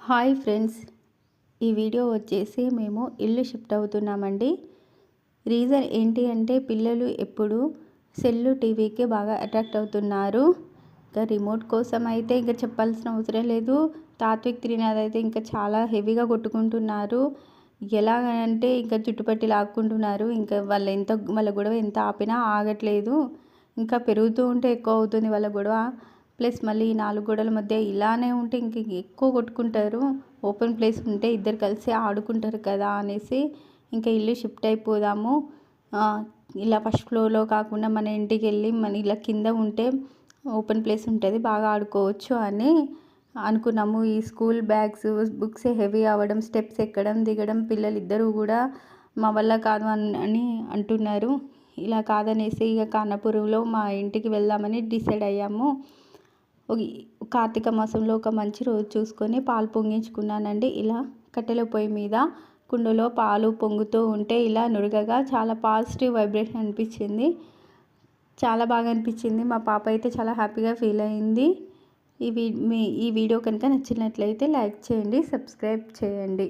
Hi friends, ఈ video వచ్చేసి మేము ఇల్లు షిఫ్ట్ అవుతున్నామండి. రీజన్ ఏంటి అంటే పిల్లలు ఎప్పుడు సెల్లు టీవీకి బాగా అట్రాక్ట్ అవుతున్నారు. ఇంకా రిమోట్ కోసం అయితే ఇంకా చెప్పాల్సిన అవసరం లేదు. తాత్విక్ త్రినాథ్ అయితే ఇంకా చాలా హెవీగా కొట్టుకుంటున్నారు. ఎలాగంటే ఇంకా జుట్టుపట్టి లాక్కుంటున్నారు. ఇంకా వాళ్ళ గొడవ ఎంత ఆపినా ఆగట్లేదు. ఇంకా పెరుగుతూ ఉంటే ఎక్కువ అవుతుంది వాళ్ళ గొడవ. ప్లస్ మళ్ళీ 4 గోడల మధ్య ఇలానే ఉంటే ఇంక ఎక్కువ కొట్టుకుంటారు. ఓపెన్ ప్లేస్ ఉంటే ఇద్దరు కలిసి ఆడుకుంటారు కదా అనేసి ఇంకా ఇల్లు షిఫ్ట్ అయిపోదాము. ఇలా ఫస్ట్ ఫ్లోర్లో కాకుండా మన ఇంటికి వెళ్ళి మన ఇలా కింద ఉంటే ఓపెన్ ప్లేస్ ఉంటుంది, బాగా ఆడుకోవచ్చు అని అనుకున్నాము. ఈ స్కూల్ బ్యాగ్స్ బుక్స్ హెవీ అవ్వడం, స్టెప్స్ ఎక్కడం దిగడం పిల్లలు ఇద్దరు కూడా మా వల్ల కాదు అని అంటున్నారు. ఇలా కాదనేసి ఇక కానాపురంలో మా ఇంటికి వెళ్దామని డిసైడ్ అయ్యాము. కార్తీక మాసంలో ఒక మంచి రోజు చూసుకొని పాలు పొంగించుకున్నానండి. ఇలా కట్టెల పొయ్యి మీద కుండలో పాలు పొంగుతూ ఉంటే ఇలా నురగగా చాలా పాజిటివ్ వైబ్రేషన్ అనిపించింది. చాలా బాగా అనిపించింది. మా పాప అయితే చాలా హ్యాపీగా ఫీల్ అయింది. ఈ వీడియో కనుక నచ్చినట్లయితే లైక్ చేయండి, సబ్స్క్రైబ్ చేయండి.